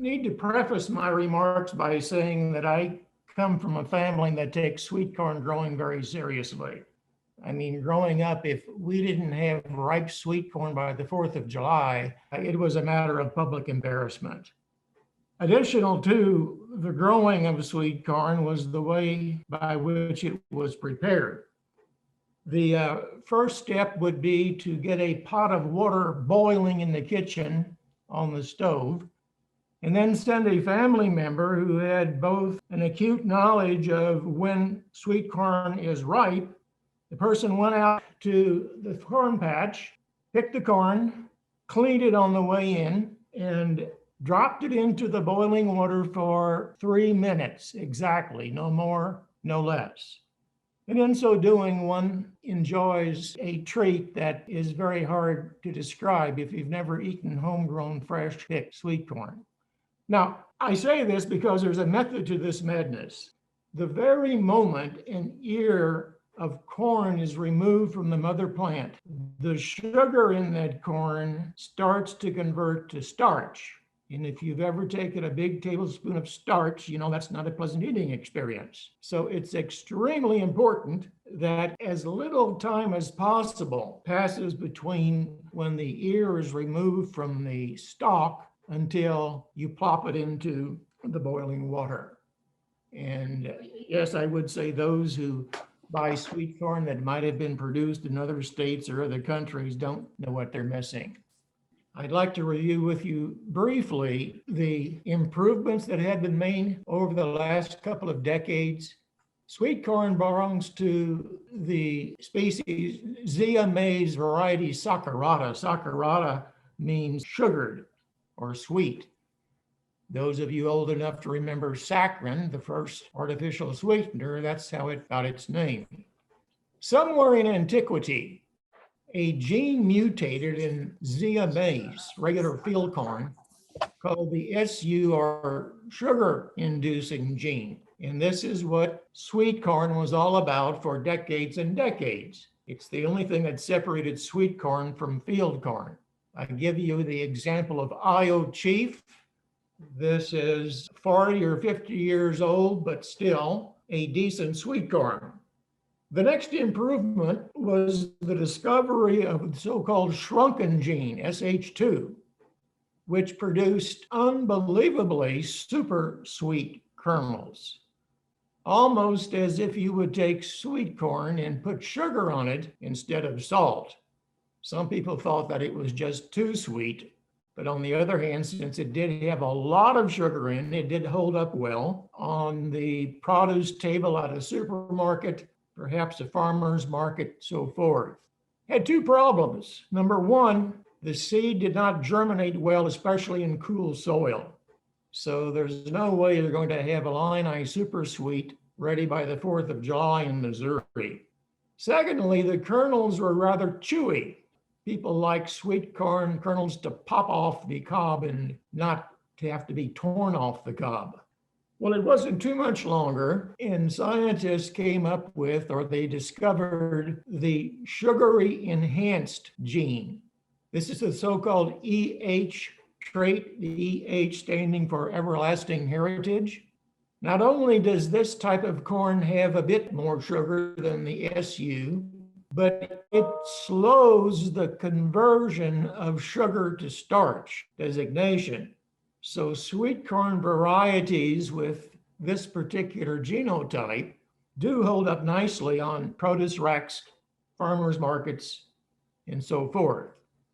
need to preface my remarks by saying that I come from a family that takes sweet corn growing very seriously. I mean, growing up, if we didn't have ripe sweet corn by the 4th of July, it was a matter of public embarrassment. Additional to the growing of sweet corn was the way by which it was prepared. The first step would be to get a pot of water boiling in the kitchen on the stove, and then send a family member who had both an acute knowledge of when sweet corn is ripe. The person went out to the corn patch, picked the corn, cleaned it on the way in, and dropped it into the boiling water for 3 minutes exactly, no more, no less. And in so doing, one enjoys a treat that is very hard to describe if you've never eaten homegrown, fresh picked sweet corn. Now, I say this because there's a method to this madness. The very moment an ear of corn is removed from the mother plant, the sugar in that corn starts to convert to starch. And if you've ever taken a big tablespoon of starch, you know that's not a pleasant eating experience. So it's extremely important that as little time as possible passes between when the ear is removed from the stalk until you plop it into the boiling water. And yes, I would say those who buy sweet corn that might have been produced in other states or other countries don't know what they're missing. I'd like to review with you briefly the improvements that have been made over the last couple of decades. Sweet corn belongs to the species Zea mays variety Saccharata. Saccharata means sugared or sweet. Those of you old enough to remember saccharin, the first artificial sweetener, that's how it got its name. Somewhere in antiquity, a gene mutated in Zea mays, regular field corn, called the SU or sugar-inducing gene. And this is what sweet corn was all about for decades and decades. It's the only thing that separated sweet corn from field corn. I give you the example of Io Chief. This is 40 or 50 years old, but still a decent sweet corn. The next improvement was the discovery of the so-called shrunken gene, SH2, which produced unbelievably super sweet kernels, almost as if you would take sweet corn and put sugar on it instead of salt. Some people thought that it was just too sweet, but on the other hand, since it did have a lot of sugar in it, did hold up well on the produce table at a supermarket, perhaps a farmer's market, so forth. Had two problems. Number one, the seed did not germinate well, especially in cool soil. So there's no way you're going to have Illini Super Sweet ready by the 4th of July in Missouri. Secondly, the kernels were rather chewy. People like sweet corn kernels to pop off the cob and not to have to be torn off the cob. Well, it wasn't too much longer, and scientists came up with, or they discovered, the sugary enhanced gene. This is the so-called EH trait, the EH standing for everlasting heritage. Not only does this type of corn have a bit more sugar than the SU, but it slows the conversion of sugar to starch designation. So sweet corn varieties with this particular genotype do hold up nicely on produce racks, farmers markets, and so forth.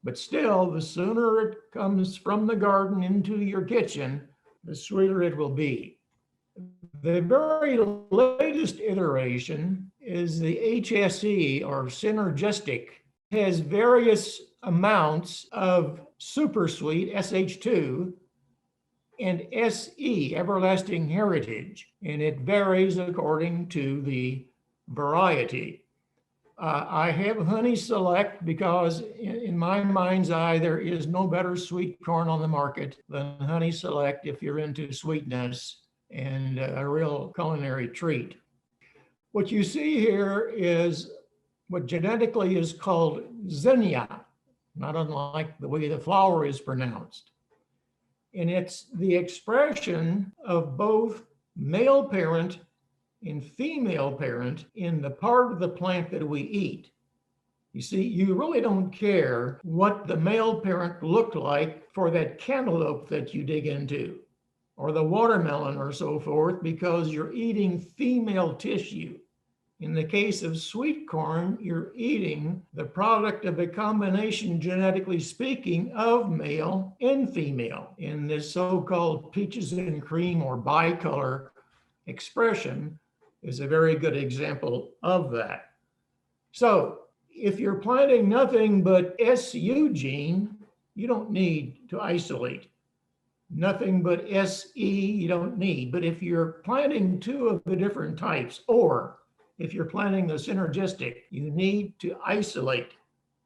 But still, the sooner it comes from the garden into your kitchen, the sweeter it will be. The very latest iteration is the HSE, or synergistic. It has various amounts of super sweet, SH2, and SE, everlasting heritage, and it varies according to the variety. I have Honey Select because in my mind's eye, there is no better sweet corn on the market than Honey Select if you're into sweetness and a real culinary treat. What you see here is what genetically is called zinnia, not unlike the way the flower is pronounced. And it's the expression of both male parent and female parent in the part of the plant that we eat. You see, you really don't care what the male parent looked like for that cantaloupe that you dig into, or the watermelon or so forth, because you're eating female tissue. In the case of sweet corn, you're eating the product of a combination, genetically speaking, of male and female. In this so-called peaches and cream or bicolor expression is a very good example of that. So if you're planting nothing but SU gene, you don't need to isolate. Nothing but SE, you don't need. But if you're planting two of the different types, or if you're planting the synergistic, you need to isolate.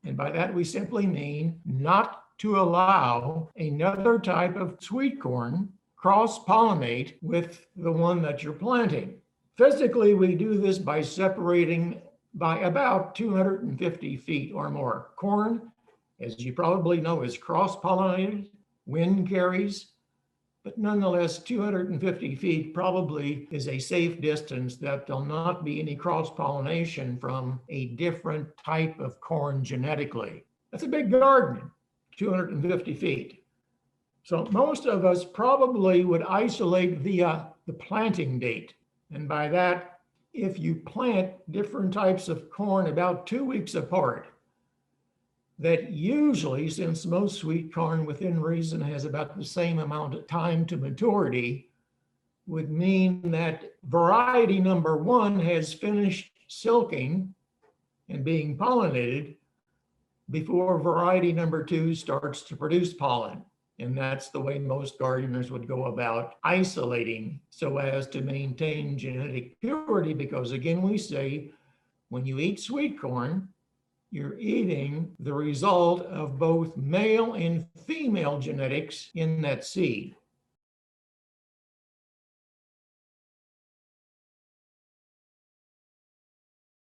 And by that, we simply mean not to allow another type of sweet corn cross-pollinate with the one that you're planting. Physically, we do this by separating by about 250 feet or more. Corn, as you probably know, is cross-pollinated, wind carries, but nonetheless, 250 feet probably is a safe distance that there'll not be any cross-pollination from a different type of corn genetically. That's a big garden, 250 feet. So most of us probably would isolate via the planting date. And by that, if you plant different types of corn about 2 weeks apart, that usually, since most sweet corn within reason has about the same amount of time to maturity, would mean that variety number one has finished silking and being pollinated before variety number two starts to produce pollen. And that's the way most gardeners would go about isolating so as to maintain genetic purity, because again, we say, when you eat sweet corn, you're eating the result of both male and female genetics in that seed.